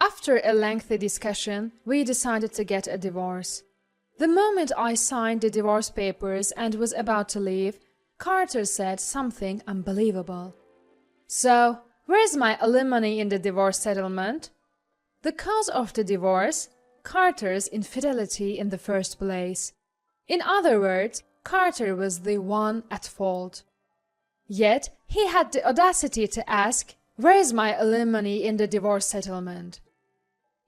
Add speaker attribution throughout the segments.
Speaker 1: After a lengthy discussion, we decided to get a divorce. The moment I signed the divorce papers and was about to leave, Carter said something unbelievable. "So, where's my alimony in the divorce settlement?" The cause of the divorce? Carter's infidelity in the first place. In other words, Carter was the one at fault. Yet, he had the audacity to ask, "Where's my alimony in the divorce settlement?"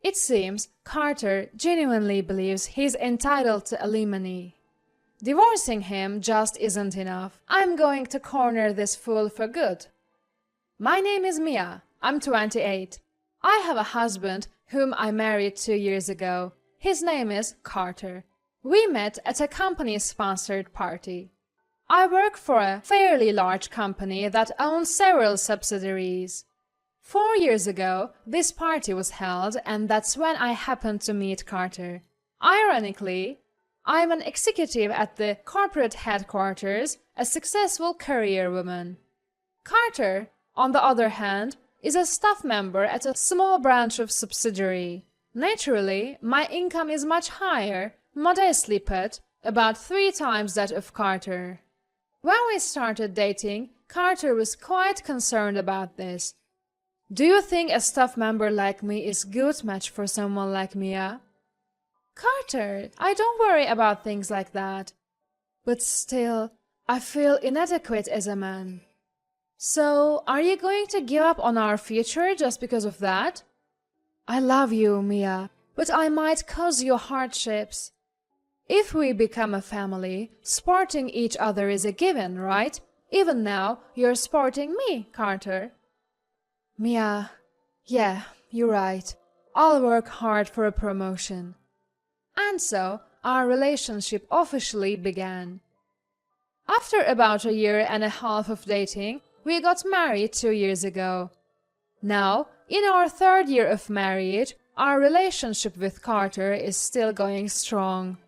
Speaker 1: It seems Carter genuinely believes he's entitled to alimony. Divorcing him just isn't enough. I'm going to corner this fool for good. My name is Mia. I'm 28. I have a husband whom I married 2 years ago. His name is Carter. We met at a company-sponsored party. I work for a fairly large company that owns several subsidiaries. 4 years ago, this party was held, and that's when I happened to meet Carter. Ironically, I'm an executive at the corporate headquarters, a successful career woman. Carter, on the other hand, is a staff member at a small branch of subsidiary. Naturally, my income is much higher, modestly put, about 3 times that of Carter. When we started dating, Carter was quite concerned about this. "Do you think a staff member like me is a good match for someone like Mia?" "Carter, I don't worry about things like that. But still, I feel inadequate as a man." "So, are you going to give up on our future just because of that?" "I love you, Mia, but I might cause you hardships. If we become a family, supporting each other is a given, right? Even now, you're supporting me, Carter." "Mia, yeah, you're right. I'll work hard for a promotion." And so, our relationship officially began. After about a year and a half of dating, we got married 2 years ago. Now, in our 3rd year of marriage, our relationship with Carter is still going strong.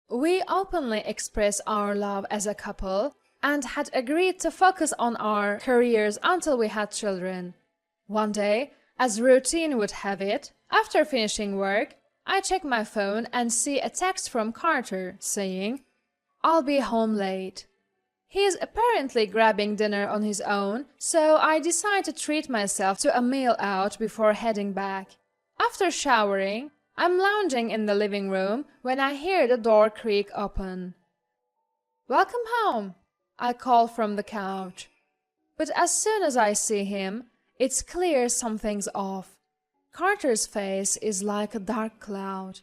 Speaker 1: We openly express our love as a couple and had agreed to focus on our careers until we had children. One day, as routine would have it, after finishing work, I check my phone and see a text from Carter saying, "I'll be home late." He is apparently grabbing dinner on his own, so I decide to treat myself to a meal out before heading back. After showering, I'm lounging in the living room when I hear the door creak open. "Welcome home," I call from the couch. But as soon as I see him, it's clear something's off. Carter's face is like a dark cloud.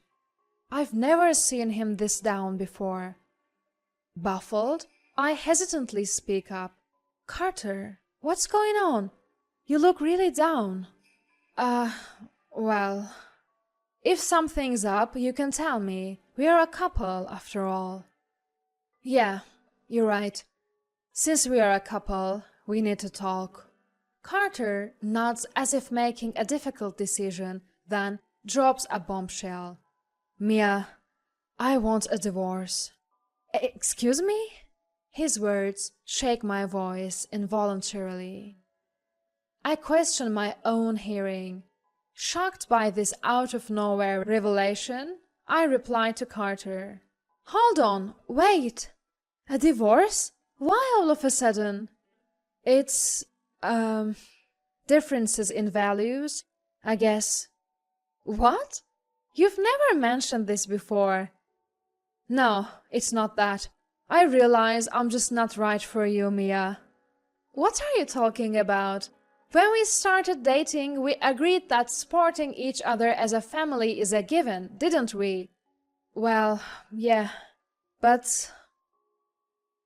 Speaker 1: I've never seen him this down before. Baffled, I hesitantly speak up. "Carter, what's going on? You look really down." Well, if something's up, you can tell me. We're a couple, after all." "Yeah, you're right. Since we are a couple, we need to talk." Carter nods as if making a difficult decision, then drops a bombshell. "Mia, I want a divorce." "Excuse me?" His words shake my voice involuntarily. I question my own hearing. Shocked by this out-of-nowhere revelation, I reply to Carter. "Hold on, wait! A divorce? Why all of a sudden?" "It's, differences in values, I guess." "What? You've never mentioned this before." "No, it's not that. I realize I'm just not right for you, Mia." "What are you talking about? When we started dating, we agreed that supporting each other as a family is a given, didn't we?" "Well, yeah, but..."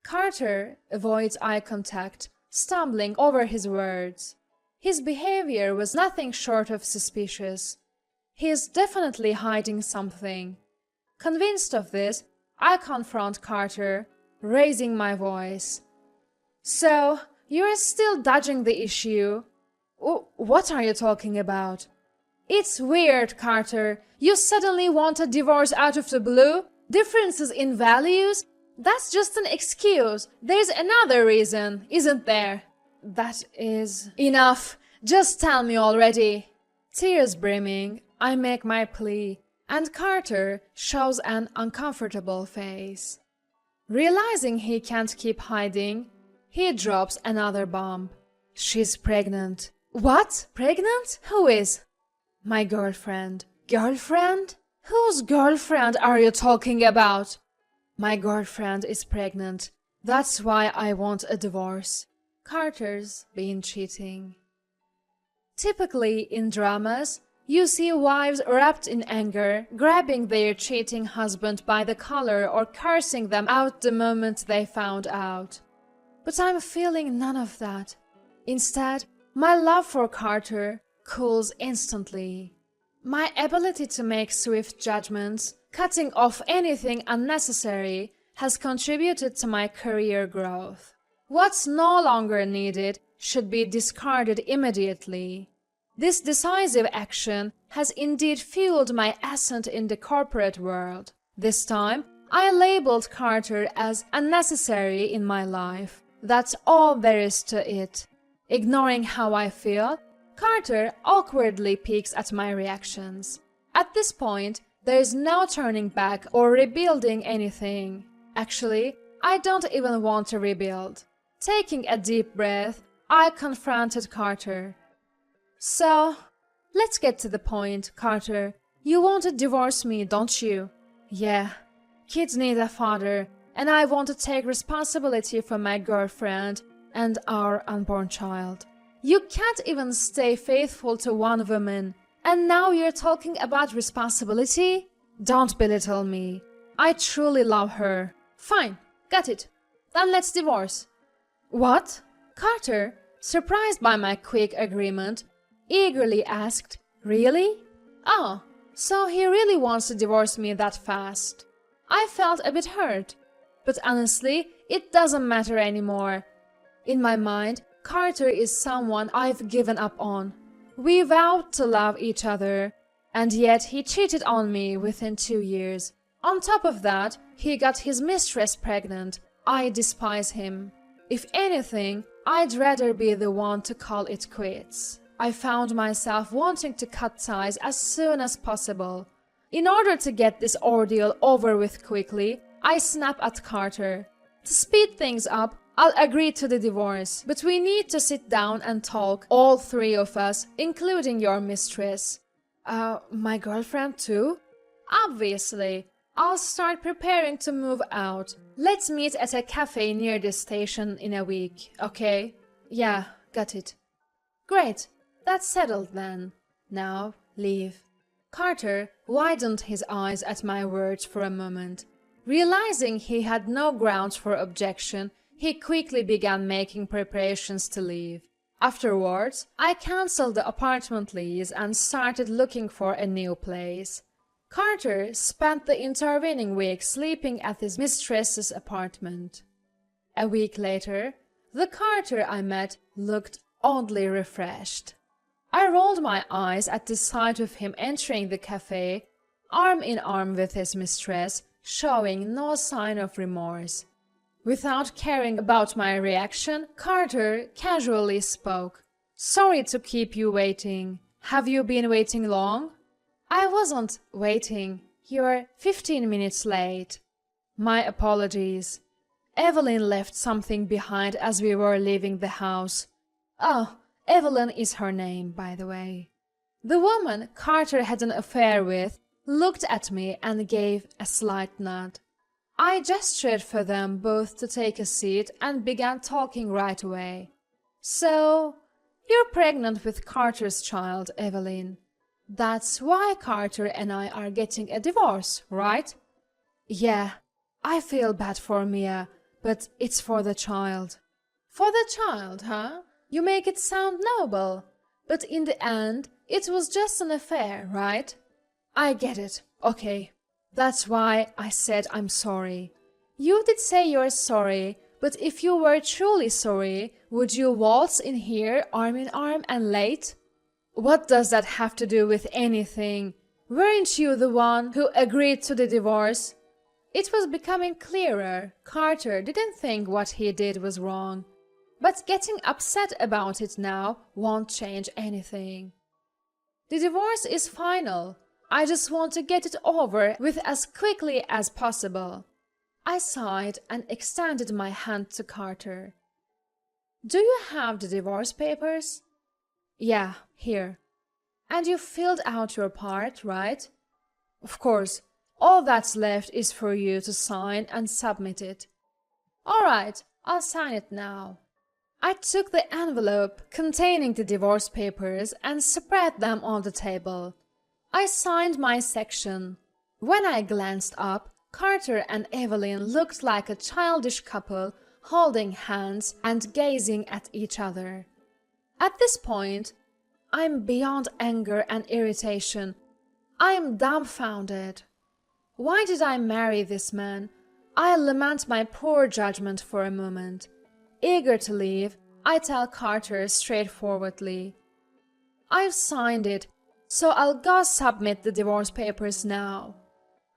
Speaker 1: Carter avoids eye contact, stumbling over his words. His behavior was nothing short of suspicious. He is definitely hiding something. Convinced of this, I confront Carter, raising my voice. "So, you're still dodging the issue? What are you talking about?" "It's weird, Carter. You suddenly want a divorce out of the blue? Differences in values? That's just an excuse. There's another reason, isn't there?" "That is..." "Enough. Just tell me already." Tears brimming, I make my plea, and Carter shows an uncomfortable face. Realizing he can't keep hiding, he drops another bomb. She's pregnant. What? Pregnant? Who is? My girlfriend. Girlfriend? Whose girlfriend are you talking about? My girlfriend is pregnant. That's why I want a divorce. Carter's been cheating. Typically in dramas, you see wives wrapped in anger, grabbing their cheating husband by the collar or cursing them out the moment they found out. But I'm feeling none of that. Instead, my love for Carter cools instantly. My ability to make swift judgments, cutting off anything unnecessary, has contributed to my career growth. What's no longer needed should be discarded immediately. This decisive action has indeed fueled my ascent in the corporate world. This time, I labeled Carter as unnecessary in my life. That's all there is to it. Ignoring how I feel, Carter awkwardly peeks at my reactions. At this point, there is no turning back or rebuilding anything. Actually, I don't even want to rebuild. Taking a deep breath, I confronted Carter. So, let's get to the point, Carter. You want to divorce me, don't you? Yeah. Kids need a father, and I want to take responsibility for my girlfriend and our unborn child. You can't even stay faithful to one woman, and now you're talking about responsibility? Don't belittle me. I truly love her. Fine, got it. Then let's divorce. What? Carter, surprised by my quick agreement, eagerly asked, Really? Oh, so he really wants to divorce me that fast. I felt a bit hurt, but honestly, it doesn't matter anymore. In my mind, Carter is someone I've given up on. We vowed to love each other, and yet he cheated on me within 2 years. On top of that, he got his mistress pregnant. I despise him. If anything, I'd rather be the one to call it quits. I found myself wanting to cut ties as soon as possible. In order to get this ordeal over with quickly, I snap at Carter. To speed things up, I'll agree to the divorce, but we need to sit down and talk, all three of us, including your mistress. My girlfriend too? Obviously. I'll start preparing to move out. Let's meet at a cafe near the station in a week, okay? Yeah, got it. Great, that's settled then. Now, leave. Carter widened his eyes at my words for a moment. Realizing he had no grounds for objection, he quickly began making preparations to leave. Afterwards, I cancelled the apartment lease and started looking for a new place. Carter spent the intervening week sleeping at his mistress's apartment. A week later, the Carter I met looked oddly refreshed. I rolled my eyes at the sight of him entering the cafe, arm in arm with his mistress, showing no sign of remorse. Without caring about my reaction, Carter casually spoke. Sorry to keep you waiting. Have you been waiting long? I wasn't waiting. You're 15 minutes late. My apologies. Evelyn left something behind as we were leaving the house. Oh, Evelyn is her name, by the way. The woman Carter had an affair with looked at me and gave a slight nod. I gestured for them both to take a seat and began talking right away. So, you're pregnant with Carter's child, Evelyn. That's why Carter and I are getting a divorce, right? Yeah, I feel bad for Mia, but it's for the child. For the child, huh? You make it sound noble. But in the end, it was just an affair, right? I get it. Okay. That's why I said I'm sorry. You did say you're sorry, but if you were truly sorry, would you waltz in here arm in arm and late? What does that have to do with anything? Weren't you the one who agreed to the divorce? It was becoming clearer. Carter didn't think what he did was wrong. But getting upset about it now won't change anything. The divorce is final. I just want to get it over with as quickly as possible. I sighed and extended my hand to Carter. Do you have the divorce papers? Yeah, here. And you filled out your part, right? Of course. All that's left is for you to sign and submit it. All right, I'll sign it now. I took the envelope containing the divorce papers and spread them on the table. I signed my section. When I glanced up, Carter and Evelyn looked like a childish couple holding hands and gazing at each other. At this point, I'm beyond anger and irritation. I'm dumbfounded. Why did I marry this man? I lament my poor judgment for a moment. Eager to leave, I tell Carter straightforwardly, I've signed it, so I'll go submit the divorce papers now.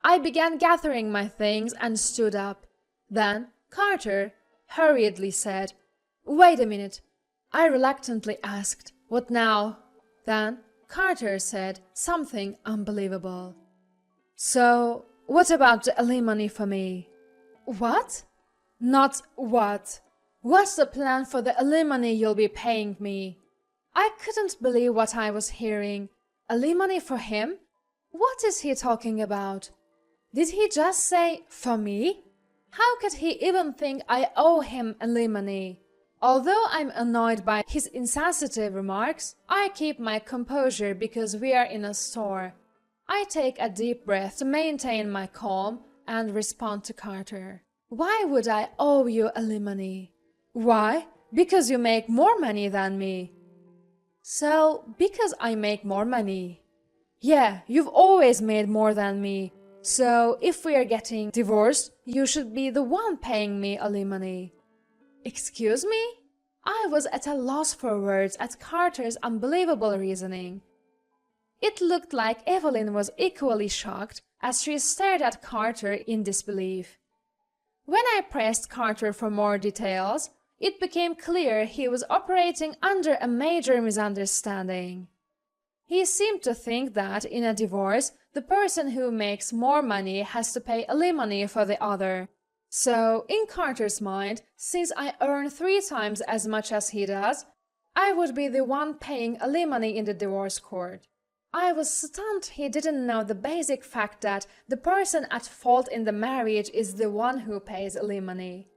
Speaker 1: I began gathering my things and stood up. Then Carter hurriedly said, Wait a minute. I reluctantly asked, What now? Then Carter said something unbelievable. So, what about the alimony for me? What? Not what. What's the plan for the alimony you'll be paying me? I couldn't believe what I was hearing. Alimony for him? What is he talking about? Did he just say, for me? How could he even think I owe him alimony? Although I'm annoyed by his insensitive remarks, I keep my composure because we are in a store. I take a deep breath to maintain my calm and respond to Carter. Why would I owe you alimony? Why? Because you make more money than me. So, because I make more money. Yeah, you've always made more than me. So, if we are getting divorced, you should be the one paying me alimony. Excuse me? I was at a loss for words at Carter's unbelievable reasoning. It looked like Evelyn was equally shocked as she stared at Carter in disbelief. When I pressed Carter for more details, it became clear he was operating under a major misunderstanding. He seemed to think that in a divorce, the person who makes more money has to pay alimony for the other. So, in Carter's mind, since I earn 3 times as much as he does, I would be the one paying alimony in the divorce court. I was stunned he didn't know the basic fact that the person at fault in the marriage is the one who pays alimony.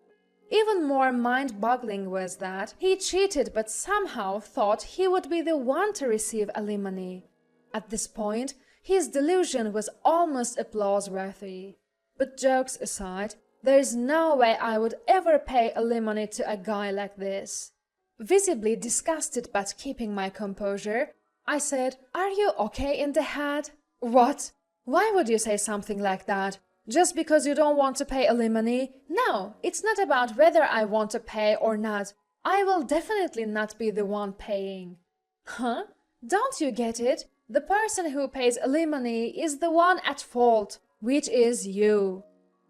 Speaker 1: Even more mind-boggling was that he cheated but somehow thought he would be the one to receive alimony. At this point, his delusion was almost applause-worthy. But jokes aside, there's no way I would ever pay alimony to a guy like this. Visibly disgusted but keeping my composure, I said, Are you okay in the head? What? Why would you say something like that? Just because you don't want to pay alimony? No, it's not about whether I want to pay or not. I will definitely not be the one paying. Huh? Don't you get it? The person who pays alimony is the one at fault, which is you.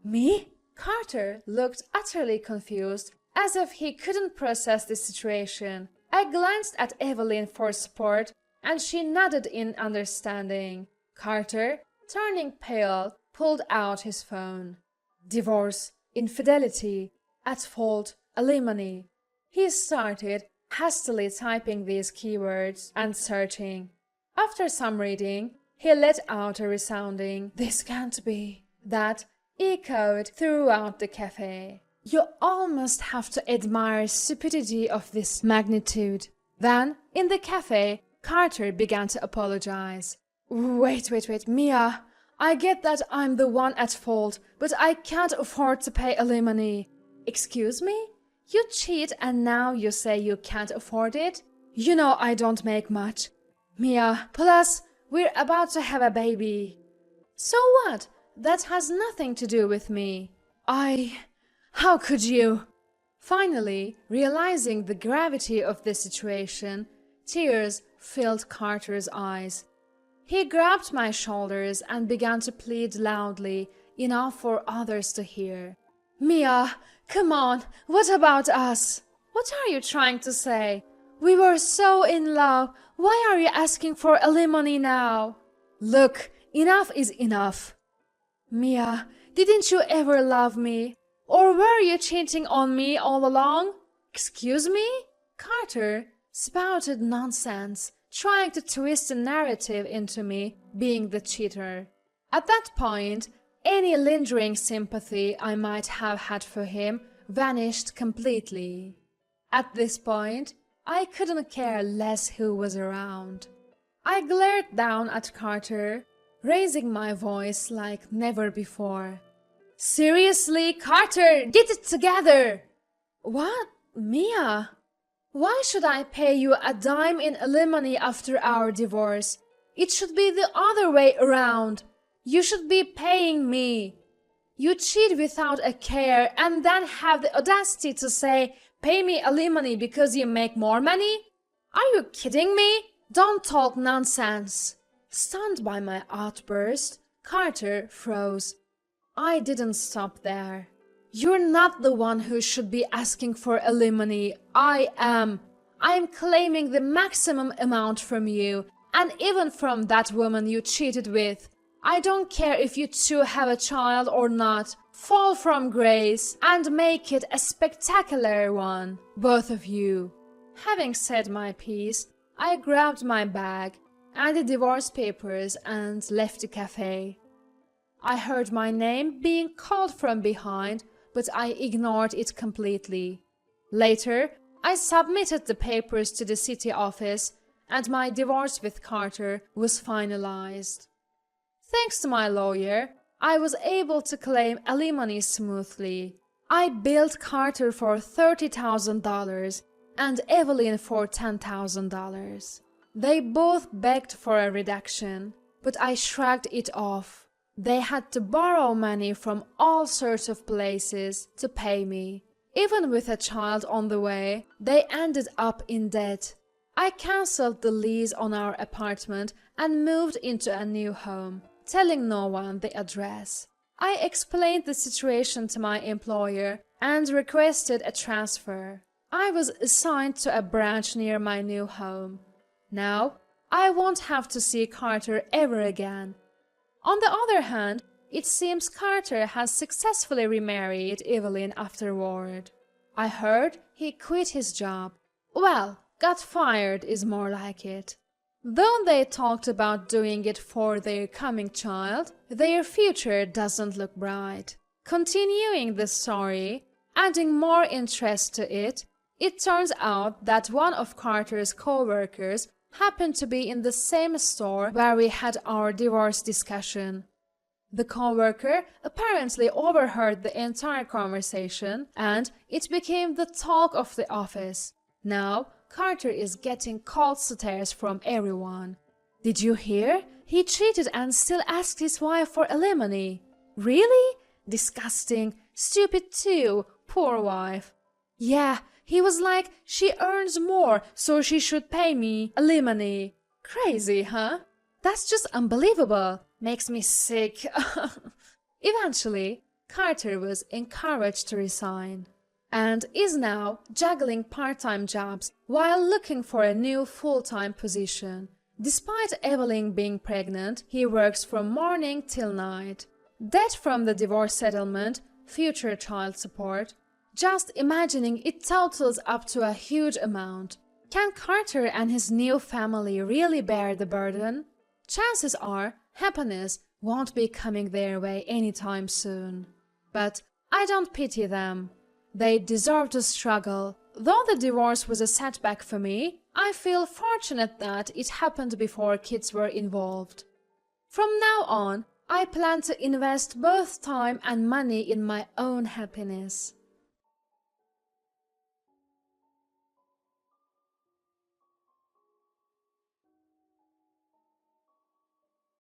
Speaker 1: Me? Carter looked utterly confused, as if he couldn't process the situation. I glanced at Evelyn for support, and she nodded in understanding. Carter, turning pale, pulled out his phone. Divorce, infidelity, at fault, alimony. He started hastily typing these keywords and searching. After some reading, he let out a resounding, "This can't be," that echoed throughout the cafe. You almost have to admire stupidity of this magnitude. Then, in the cafe, Carter began to apologize. Wait, Mia. I get that I'm the one at fault, but I can't afford to pay alimony. Excuse me? You cheat and now you say you can't afford it? You know I don't make much. Mia, plus, we're about to have a baby. So what? That has nothing to do with me. How could you? Finally, realizing the gravity of the situation, tears filled Carter's eyes. He grabbed my shoulders and began to plead loudly, enough for others to hear. Mia, come on, what about us? What are you trying to say? We were so in love. Why are you asking for alimony now? Look, enough is enough. Mia, didn't you ever love me? Or were you cheating on me all along? Excuse me? Carter spouted nonsense, trying to twist the narrative into me being the cheater. At that point, any lingering sympathy I might have had for him vanished completely. At this point, I couldn't care less who was around. I glared down at Carter, raising my voice like never before. Seriously, Carter, get it together! What? Mia? Why should I pay you a dime in alimony after our divorce? It should be the other way around. You should be paying me. You cheat without a care and then have the audacity to say, pay me alimony because you make more money? Are you kidding me? Don't talk nonsense. Stunned by my outburst, Carter froze. I didn't stop there. You're not the one who should be asking for alimony. I am. I'm claiming the maximum amount from you, and even from that woman you cheated with. I don't care if you two have a child or not. Fall from grace and make it a spectacular one, both of you. Having said my piece, I grabbed my bag and the divorce papers and left the cafe. I heard my name being called from behind, but I ignored it completely. Later, I submitted the papers to the city office, and my divorce with Carter was finalized. Thanks to my lawyer, I was able to claim alimony smoothly. I billed Carter for $30,000 and Evelyn for $10,000. They both begged for a reduction, but I shrugged it off. They had to borrow money from all sorts of places to pay me. Even with a child on the way, they ended up in debt. I cancelled the lease on our apartment and moved into a new home, telling no one the address. I explained the situation to my employer and requested a transfer. I was assigned to a branch near my new home. Now, I won't have to see Carter ever again. On the other hand, it seems Carter has successfully remarried Evelyn afterward. I heard he quit his job. Well, got fired is more like it. Though they talked about doing it for their coming child, their future doesn't look bright. Continuing the story, adding more interest to it, it turns out that one of Carter's co-workers happened to be in the same store where we had our divorce discussion. The co-worker apparently overheard the entire conversation, and it became the talk of the office. Now, Carter is getting cold stares from everyone. Did you hear? He cheated and still asked his wife for alimony. Really? Disgusting. Stupid too. Poor wife. Yeah, he was like, she earns more, so she should pay me alimony. Crazy, huh? That's just unbelievable. Makes me sick. Eventually, Carter was encouraged to resign and is now juggling part-time jobs while looking for a new full-time position. Despite Evelyn being pregnant, he works from morning till night. Debt from the divorce settlement, future child support. Just imagining it totals up to a huge amount. Can Carter and his new family really bear the burden? Chances are happiness won't be coming their way anytime soon. But I don't pity them. They deserve to struggle. Though the divorce was a setback for me, I feel fortunate that it happened before kids were involved. From now on, I plan to invest both time and money in my own happiness.